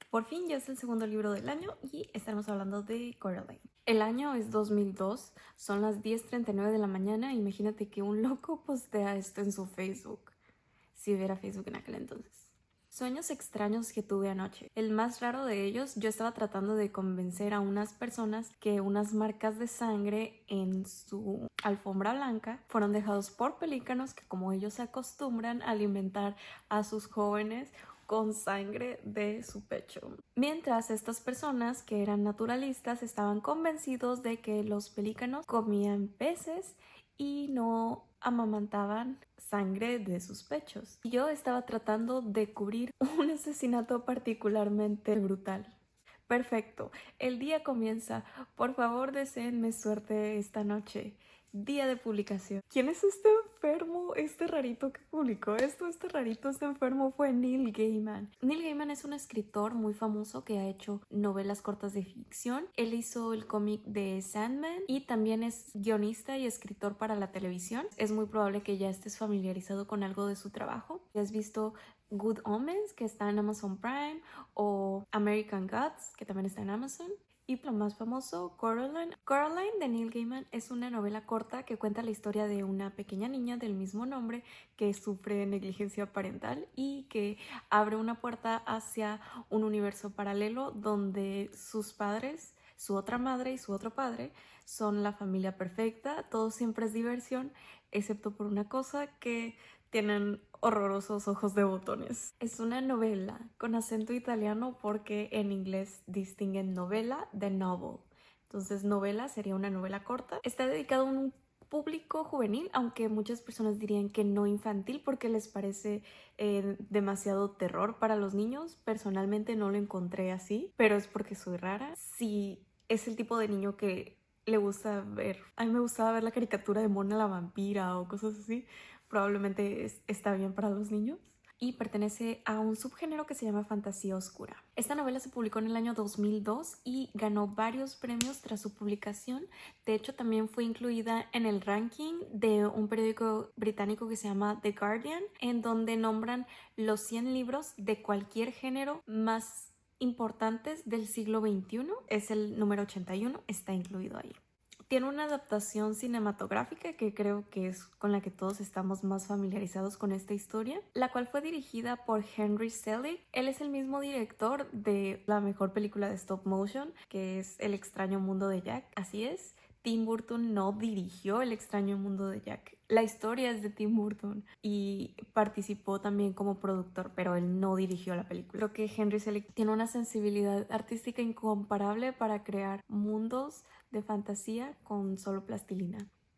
Por fin ya es el segundo libro del año y estaremos hablando de Coraline. El año es 2002, son las 10:39 de la mañana. Imagínate que un loco postea esto en su Facebook, si hubiera Facebook en aquel entonces. Sueños extraños que tuve anoche. El más raro de ellos, yo estaba tratando de convencer a unas personas que unas marcas de sangre en su alfombra blanca fueron dejados por pelícanos que, como ellos se acostumbran a alimentar a sus jóvenes con sangre de su pecho. Mientras estas personas que eran naturalistas estaban convencidos de que los pelícanos comían peces y no amamantaban sangre de sus pechos. Yo estaba tratando de cubrir un asesinato particularmente brutal. Perfecto, el día comienza. Por favor, deseenme suerte esta noche. Día de publicación. ¿Quién es este enfermo? Este rarito que publicó esto, este enfermo fue Neil Gaiman. Neil Gaiman es un escritor muy famoso que ha hecho novelas cortas de ficción. Él hizo el cómic de Sandman y también es guionista y escritor para la televisión. Es muy probable que ya estés familiarizado con algo de su trabajo. ¿Has visto Good Omens, que está en Amazon Prime, o American Gods, que también está en Amazon? Y lo más famoso, Coraline. Coraline de Neil Gaiman es una novela corta que cuenta la historia de una pequeña niña del mismo nombre que sufre negligencia parental y que abre una puerta hacia un universo paralelo donde sus padres, su otra madre y su otro padre son la familia perfecta. Todo siempre es diversión, excepto por una cosa, que tienen horrorosos ojos de botones. Es una novela con acento italiano porque en inglés distinguen novela de novel. Entonces, novela sería una novela corta. Está dedicado a un público juvenil, aunque muchas personas dirían que no infantil porque les parece demasiado terror para los niños. Personalmente no lo encontré así, pero es porque soy rara. Si es el tipo de niño que le gusta ver, a mí me gustaba ver la caricatura de Mona la vampira o cosas así, probablemente está bien para los niños. Y pertenece a un subgénero que se llama fantasía oscura. Esta novela se publicó en el año 2002 y ganó varios premios tras su publicación. De hecho, también fue incluida en el ranking de un periódico británico que se llama The Guardian, en donde nombran los 100 libros de cualquier género más importantes del siglo XXI. Es el número 81, está incluido ahí. Tiene una adaptación cinematográfica que creo que es con la que todos estamos más familiarizados con esta historia, la cual fue dirigida por Henry Selick. Él es el mismo director de la mejor película de stop motion, que es El extraño mundo de Jack. Así es, Tim Burton no dirigió El extraño mundo de Jack. La historia es de Tim Burton y participó también como productor, pero él no dirigió la película. Creo que Henry Selick tiene una sensibilidad artística incomparable para crear mundos de fantasía con solo plastilina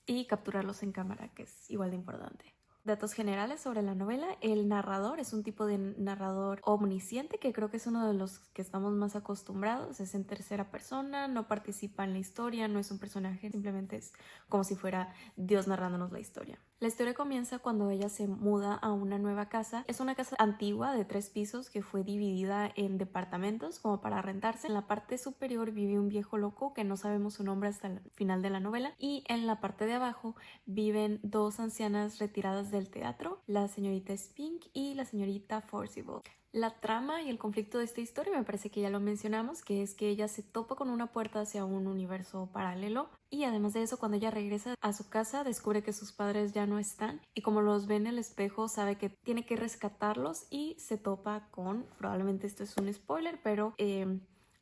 y capturarlos en cámara, que es igual de importante. Datos generales sobre la novela. El narrador es un tipo de narrador omnisciente, que creo que es uno de los que estamos más acostumbrados. Es en tercera persona, no participa en la historia, no es un personaje, simplemente es como si fuera Dios narrándonos la historia. La historia comienza cuando ella se muda a una nueva casa. Es una casa antigua de 3 pisos que fue dividida en departamentos como para rentarse. En la parte superior vive un viejo loco que no sabemos su nombre hasta el final de la novela, y en la parte de abajo viven 2 ancianas retiradas del teatro, la señorita Spink y la señorita Forcible. La trama y el conflicto de esta historia me parece que ya lo mencionamos, que es que ella se topa con una puerta hacia un universo paralelo, y además de eso, cuando ella regresa a su casa descubre que sus padres ya no están, y como los ve en el espejo sabe que tiene que rescatarlos y se topa con, probablemente esto es un spoiler, pero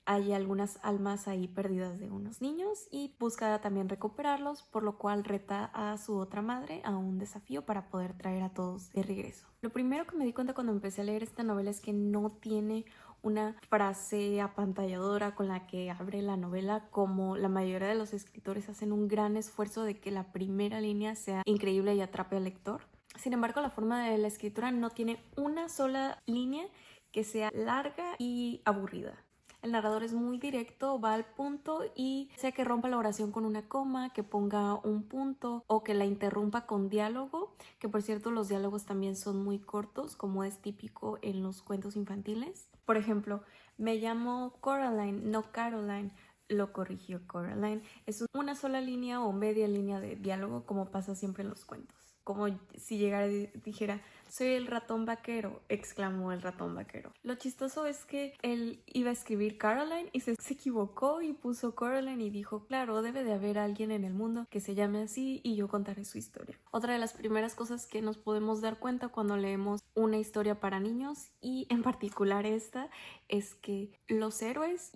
hay algunas almas ahí perdidas de unos niños y busca también recuperarlos, por lo cual reta a su otra madre a un desafío para poder traer a todos de regreso. Lo primero que me di cuenta cuando empecé a leer esta novela es que no tiene una frase apantalladora con la que abre la novela, como la mayoría de los escritores hacen un gran esfuerzo de que la primera línea sea increíble y atrape al lector. Sin embargo, la forma de la escritura no tiene una sola línea que sea larga y aburrida. El narrador es muy directo, va al punto, y sea que rompa la oración con una coma, que ponga un punto o que la interrumpa con diálogo, que por cierto los diálogos también son muy cortos, como es típico en los cuentos infantiles. Por ejemplo, me llamo Coraline, no Caroline. Lo corrigió Coraline. Es una sola línea o media línea de diálogo, como pasa siempre en los cuentos. como si llegara y dijera, soy el ratón vaquero, exclamó el ratón vaquero. Lo chistoso es que él iba a escribir Caroline y se equivocó y puso Coraline y dijo, claro, debe de haber alguien en el mundo que se llame así y yo contaré su historia. Otra de las primeras cosas que nos podemos dar cuenta cuando leemos una historia para niños, y en particular esta, es que los héroes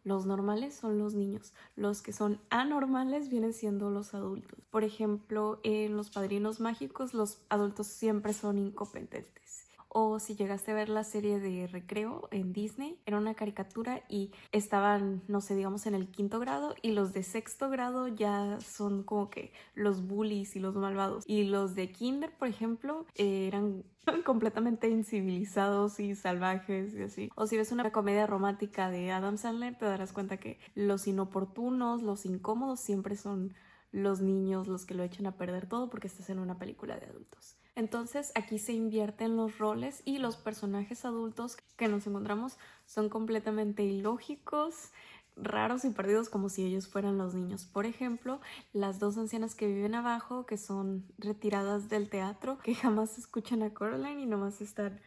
los normales son los niños, los que son anormales vienen siendo los adultos. Por ejemplo, en Los Padrinos Mágicos los adultos siempre son incompetentes. O si llegaste a ver la serie de Recreo en Disney, era una caricatura y estaban, no sé, digamos en el 5º grado, y los de 6º grado ya son como que los bullies y los malvados. Y los de kinder, por ejemplo, eran completamente incivilizados y salvajes y así. O si ves una comedia romántica de Adam Sandler, te darás cuenta que los inoportunos, los incómodos siempre son los niños los que lo echan a perder todo porque estás en una película de adultos. Entonces aquí se invierten los roles y los personajes adultos que nos encontramos son completamente ilógicos, raros y perdidos, como si ellos fueran los niños. Por ejemplo, las dos ancianas que viven abajo, que son retiradas del teatro, que jamás escuchan a Coraline y nomás están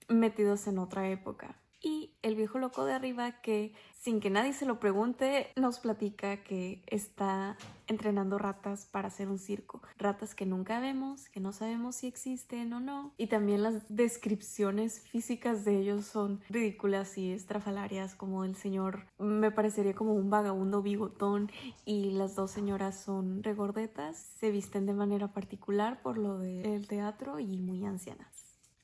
metidos en otra época. Y el viejo loco de arriba, que sin que nadie se lo pregunte, nos platica que está entrenando ratas para hacer un circo. Ratas que nunca vemos, que no sabemos si existen o no. Y también las descripciones físicas de ellos son ridículas y estrafalarias, como el señor me parecería como un vagabundo bigotón y las dos señoras son regordetas, se visten de manera particular por lo del teatro y muy ancianas.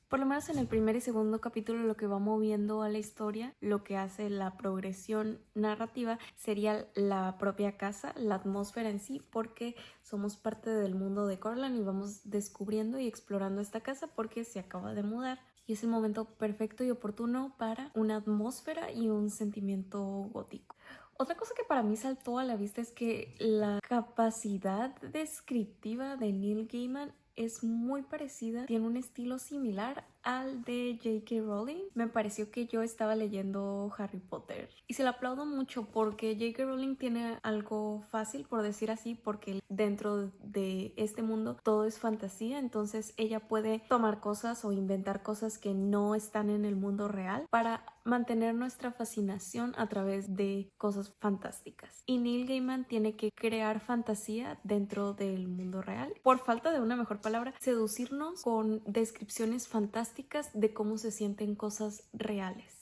Por lo menos en el primer y segundo capítulo lo que va moviendo a la historia, lo que hace la progresión narrativa, sería la propia casa, la atmósfera en sí, porque somos parte del mundo de Coraline y vamos descubriendo y explorando esta casa porque se acaba de mudar. Y es el momento perfecto y oportuno para una atmósfera y un sentimiento gótico. Otra cosa que para mí saltó a la vista es que la capacidad descriptiva de Neil Gaiman es muy parecida, tiene un estilo similar al de J.K. Rowling. Me pareció que yo estaba leyendo Harry Potter y se lo aplaudo mucho porque J.K. Rowling tiene algo fácil, por decir así, porque dentro de este mundo todo es fantasía, entonces ella puede tomar cosas o inventar cosas que no están en el mundo real para mantener nuestra fascinación a través de cosas fantásticas. Y Neil Gaiman tiene que crear fantasía dentro del mundo real, por falta de una mejor palabra, seducirnos con descripciones fantásticas de cómo se sienten cosas reales.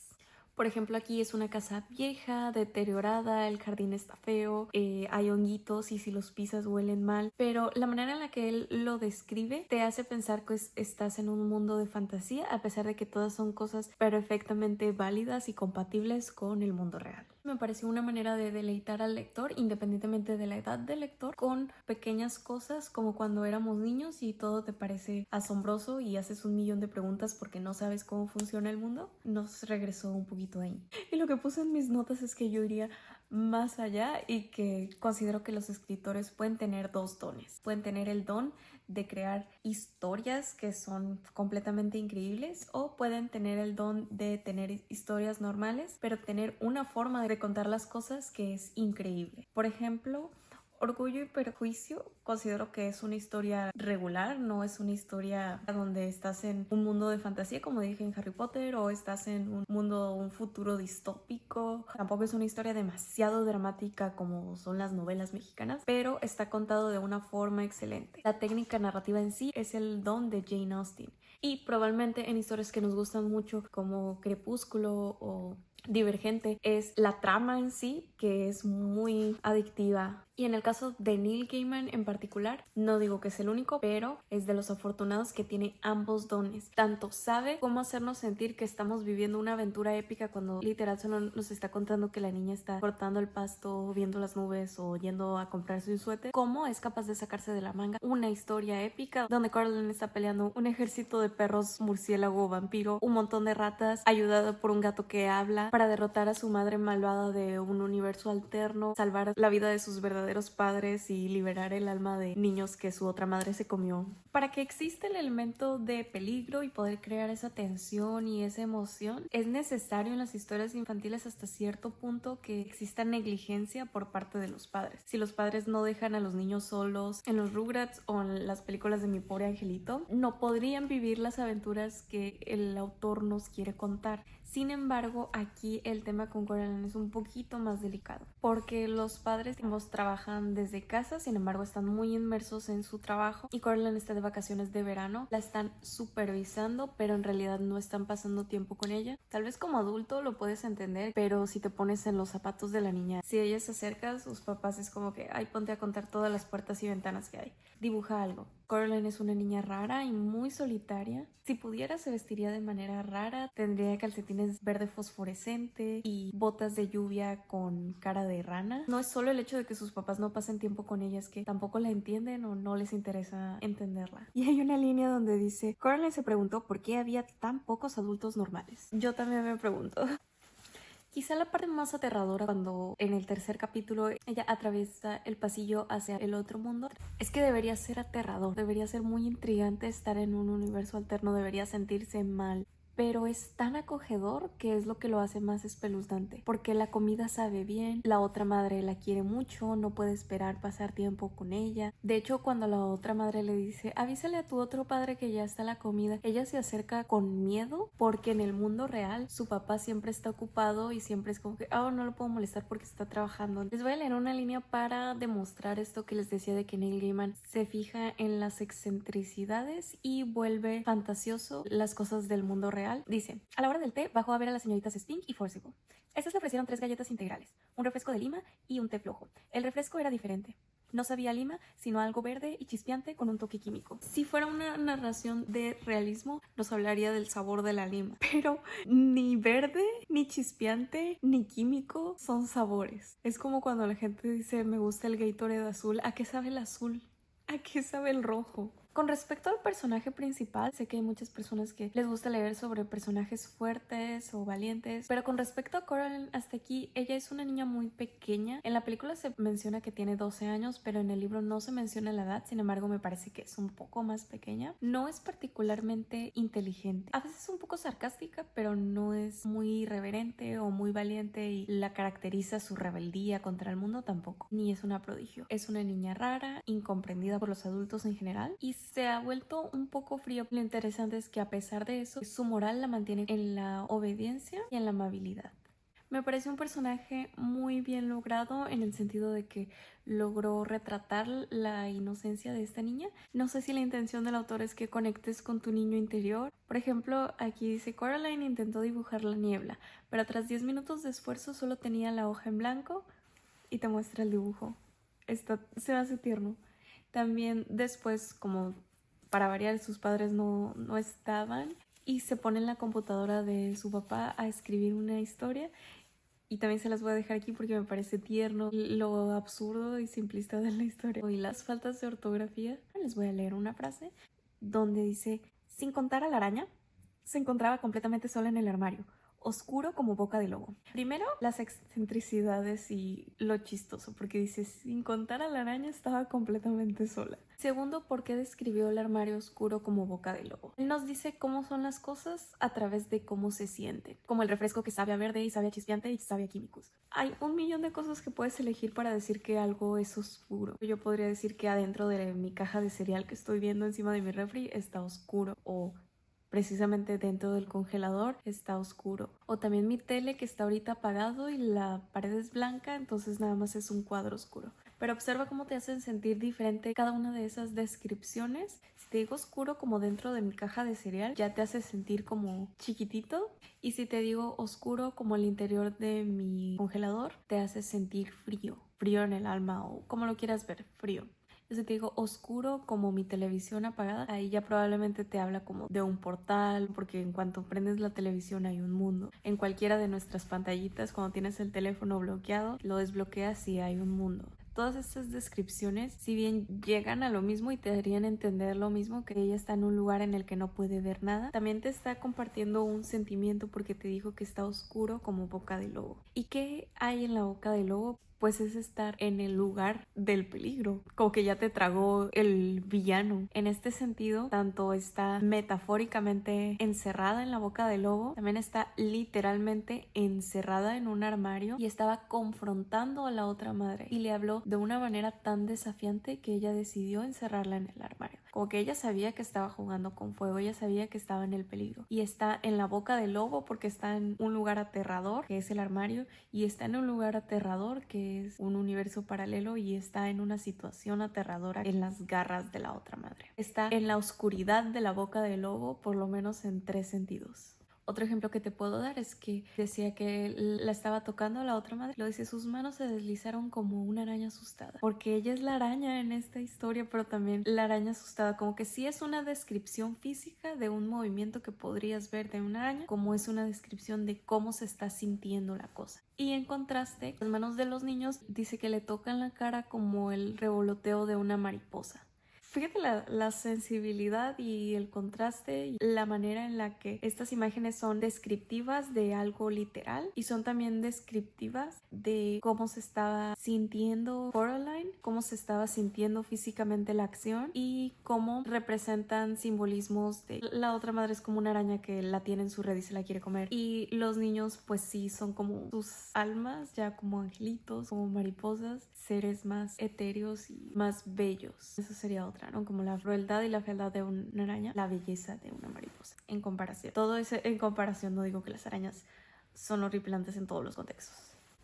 Por ejemplo, aquí es una casa vieja, deteriorada, el jardín está feo, hay honguitos y si los pisas huelen mal, pero la manera en la que él lo describe te hace pensar que estás en un mundo de fantasía, a pesar de que todas son cosas perfectamente válidas y compatibles con el mundo real. Me pareció una manera de deleitar al lector, independientemente de la edad del lector, con pequeñas cosas como cuando éramos niños y todo te parece asombroso y haces 1.000.000 de preguntas porque no sabes cómo funciona el mundo. Nos regresó un poquito ahí. Y lo que puse en mis notas es que yo iría más allá y que considero que los escritores pueden tener dos dones. Pueden tener el don de crear historias que son completamente increíbles o pueden tener el don de tener historias normales pero tener una forma de contar las cosas que es increíble. Por ejemplo, Orgullo y Prejuicio considero que es una historia regular, no es una historia donde estás en un mundo de fantasía como dije en Harry Potter o estás en un futuro distópico. Tampoco es una historia demasiado dramática como son las novelas mexicanas, pero está contado de una forma excelente. La técnica narrativa en sí es el don de Jane Austen y probablemente en historias que nos gustan mucho como Crepúsculo o Divergente es la trama en sí que es muy adictiva. Y en el caso de Neil Gaiman en particular, no digo que es el único, pero es de los afortunados que tiene ambos dones. Tanto sabe cómo hacernos sentir que estamos viviendo una aventura épica cuando literal solo nos está contando que la niña está cortando el pasto, viendo las nubes o yendo a comprarse un suéter, como es capaz de sacarse de la manga una historia épica donde Coraline está peleando un ejército de perros, murciélago, vampiro, un montón de ratas, ayudado por un gato que habla para derrotar a su madre malvada de un universo alterno, salvar la vida de sus verdaderos verdaderos padres y liberar el alma de niños que su otra madre se comió. Para que exista el elemento de peligro y poder crear esa tensión y esa emoción, es necesario en las historias infantiles hasta cierto punto que exista negligencia por parte de los padres. Si los padres no dejan a los niños solos en los Rugrats o en las películas de Mi Pobre Angelito, no podrían vivir las aventuras que el autor nos quiere contar. Sin embargo, aquí el tema con Coraline es un poquito más delicado, porque los padres ambos trabajan desde casa, sin embargo están muy inmersos en su trabajo y Coraline está de vacaciones de verano, la están supervisando, pero en realidad no están pasando tiempo con ella. Tal vez como adulto lo puedes entender, pero si te pones en los zapatos de la niña, si ella se acerca, sus papás es como que, ay, ponte a contar todas las puertas y ventanas que hay. Dibuja algo. Coraline es una niña rara y muy solitaria. Si pudiera, se vestiría de manera rara. Tendría calcetines verde fosforescente y botas de lluvia con cara de rana. No es solo el hecho de que sus papás no pasen tiempo con ella, es que tampoco la entienden o no les interesa entenderla. Y hay una línea donde dice, Coraline se preguntó por qué había tan pocos adultos normales. Yo también me pregunto. Quizá la parte más aterradora cuando en el tercer capítulo ella atraviesa el pasillo hacia el otro mundo es que debería ser aterrador, debería ser muy intrigante estar en un universo alterno, debería sentirse mal. Pero es tan acogedor que es lo que lo hace más espeluznante, porque la comida sabe bien, la otra madre la quiere mucho, no puede esperar pasar tiempo con ella. De hecho, cuando la otra madre le dice, avísale a tu otro padre que ya está la comida, ella se acerca con miedo porque en el mundo real su papá siempre está ocupado y siempre es como que, oh, no lo puedo molestar porque está trabajando. Les voy a leer una línea para demostrar esto que les decía de que Neil Gaiman se fija en las excentricidades y vuelve fantasioso las cosas del mundo real. Dice, a la hora del té bajó a ver a las señoritas Spink y Forcible. Estas le ofrecieron 3 galletas integrales, un refresco de lima y un té flojo. El refresco era diferente. No sabía a lima, sino algo verde y chispeante con un toque químico. Si fuera una narración de realismo, nos hablaría del sabor de la lima. Pero ni verde, ni chispeante, ni químico son sabores. Es como cuando la gente dice, me gusta el Gatorade azul. ¿A qué sabe el azul? ¿A qué sabe el rojo? Con respecto al personaje principal, sé que hay muchas personas que les gusta leer sobre personajes fuertes o valientes, pero con respecto a Coraline, hasta aquí, ella es una niña muy pequeña. En la película se menciona que tiene 12 años, pero en el libro no se menciona la edad, sin embargo me parece que es un poco más pequeña. No es particularmente inteligente, a veces es un poco sarcástica, pero no es muy irreverente o muy valiente y la caracteriza su rebeldía contra el mundo tampoco, ni es una prodigio. Es una niña rara, incomprendida por los adultos en general y se ha vuelto un poco frío. Lo interesante es que a pesar de eso, su moral la mantiene en la obediencia y en la amabilidad. Me parece un personaje muy bien logrado en el sentido de que logró retratar la inocencia de esta niña. No sé si la intención del autor es que conectes con tu niño interior. Por ejemplo, aquí dice, Coraline intentó dibujar la niebla, pero tras 10 minutos de esfuerzo solo tenía la hoja en blanco y te muestra el dibujo. Se hace tierno. También después, como para variar, sus padres no estaban y se pone en la computadora de su papá a escribir una historia y también se las voy a dejar aquí porque me parece tierno lo absurdo y simplista de la historia y las faltas de ortografía. Les voy a leer una frase donde dice, sin contar a la araña, se encontraba completamente sola en el armario, oscuro como boca de lobo. Primero, las excentricidades y lo chistoso, porque dice, sin contar a la araña estaba completamente sola. Segundo, ¿por qué describió el armario oscuro como boca de lobo? Él nos dice cómo son las cosas a través de cómo se sienten, como el refresco que sabe a verde y sabe a chispeante y sabe a químicos. Hay un millón de cosas que puedes elegir para decir que algo es oscuro. Yo podría decir que adentro de mi caja de cereal que estoy viendo encima de mi refri está oscuro, o precisamente dentro del congelador está oscuro. O también mi tele que está ahorita apagado y la pared es blanca, entonces nada más es un cuadro oscuro. Pero observa cómo te hacen sentir diferente cada una de esas descripciones. Si te digo oscuro como dentro de mi caja de cereal, ya te hace sentir como chiquitito. Y si te digo oscuro como el interior de mi congelador, te hace sentir frío. Frío en el alma o como lo quieras ver, frío. Si te digo oscuro como mi televisión apagada, ahí ya probablemente te habla como de un portal, porque en cuanto prendes la televisión hay un mundo. En cualquiera de nuestras pantallitas, cuando tienes el teléfono bloqueado, lo desbloqueas y hay un mundo. Todas estas descripciones, si bien llegan a lo mismo y te harían entender lo mismo, que ella está en un lugar en el que no puede ver nada, también te está compartiendo un sentimiento porque te dijo que está oscuro como boca de lobo. ¿Y qué hay en la boca del lobo? pues es estar en el lugar del peligro, como que ya te tragó el villano. En este sentido, tanto está metafóricamente encerrada en la boca del lobo, también está literalmente encerrada en un armario y estaba confrontando a la otra madre y le habló de una manera tan desafiante que ella decidió encerrarla en el armario. Como que ella sabía que estaba jugando con fuego, ella sabía que estaba en el peligro y está en la boca del lobo porque está en un lugar aterrador que es el armario y está en un lugar aterrador que es un universo paralelo y está en una situación aterradora en las garras de la otra madre. Está en la oscuridad de la boca del lobo, por lo menos en 3 sentidos. Otro ejemplo que te puedo dar es que decía que la estaba tocando a la otra madre. Lo dice, sus manos se deslizaron como una araña asustada. Porque ella es la araña en esta historia, pero también la araña asustada. Como que sí es una descripción física de un movimiento que podrías ver de una araña, como es una descripción de cómo se está sintiendo la cosa. Y en contraste, las manos de los niños dice que le tocan la cara como el revoloteo de una mariposa. Fíjate la sensibilidad y el contraste y la manera en la que estas imágenes son descriptivas de algo literal y son también descriptivas de cómo se estaba sintiendo Coraline, cómo se estaba sintiendo físicamente la acción y cómo representan simbolismos de la otra madre es como una araña que la tiene en su red y se la quiere comer y los niños pues sí son como sus almas, ya como angelitos, como mariposas, seres más etéreos y más bellos. Eso sería otra, ¿no? Como la crueldad y la fealdad de una araña, la belleza de una mariposa. En comparación. Todo eso en comparación, no digo que las arañas son horripilantes en todos los contextos.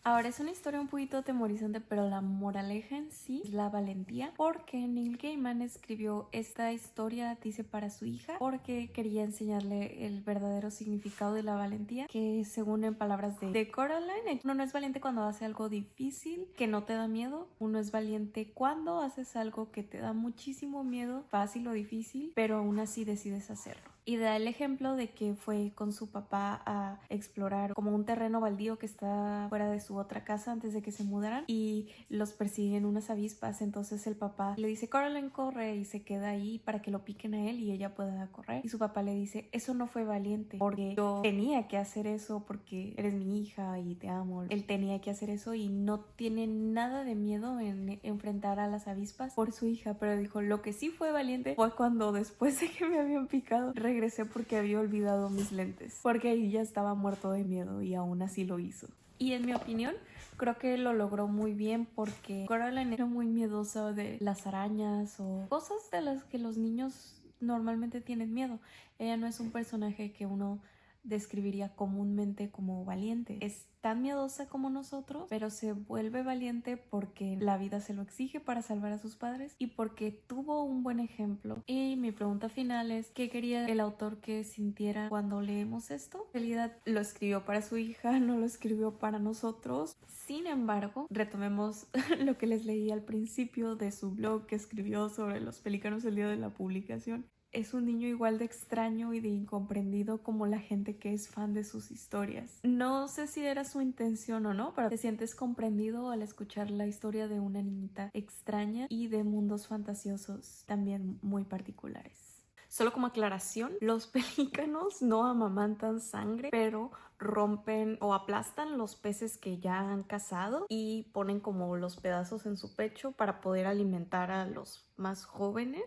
Ahora es una historia un poquito atemorizante, pero la moraleja en sí es la valentía, porque Neil Gaiman escribió esta historia, dice, para su hija, porque quería enseñarle el verdadero significado de la valentía, que según en palabras de Coraline, uno no es valiente cuando hace algo difícil, que no te da miedo, uno es valiente cuando haces algo que te da muchísimo miedo, fácil o difícil, pero aún así decides hacerlo. Y da el ejemplo de que fue con su papá a explorar como un terreno baldío que está fuera de su otra casa antes de que se mudaran y los persiguen unas avispas. Entonces el papá le dice, Coraline, corre, y se queda ahí para que lo piquen a él y ella pueda correr. Y su papá le dice, eso no fue valiente porque yo tenía que hacer eso porque eres mi hija y te amo. Él tenía que hacer eso y no tiene nada de miedo en enfrentar a las avispas por su hija, pero dijo, lo que sí fue valiente fue cuando después de que me habían picado regresé porque había olvidado mis lentes, porque ahí ya estaba muerto de miedo y aún así lo hizo. Y en mi opinión, creo que lo logró muy bien porque Coraline era muy miedosa de las arañas o cosas de las que los niños normalmente tienen miedo. Ella no es un personaje que uno describiría comúnmente como valiente. Es tan miedosa como nosotros, pero se vuelve valiente porque la vida se lo exige para salvar a sus padres y porque tuvo un buen ejemplo. Y mi pregunta final es, ¿qué quería el autor que sintiera cuando leemos esto? En realidad lo escribió para su hija, no lo escribió para nosotros. Sin embargo, retomemos lo que les leí al principio de su blog que escribió sobre los pelícanos el día de la publicación. Es un niño igual de extraño y de incomprendido como la gente que es fan de sus historias. No sé si era su intención o no, pero te sientes comprendido al escuchar la historia de una niñita extraña y de mundos fantasiosos también muy particulares. Solo como aclaración, los pelícanos no amamantan sangre, pero rompen o aplastan los peces que ya han cazado y ponen como los pedazos en su pecho para poder alimentar a los más jóvenes.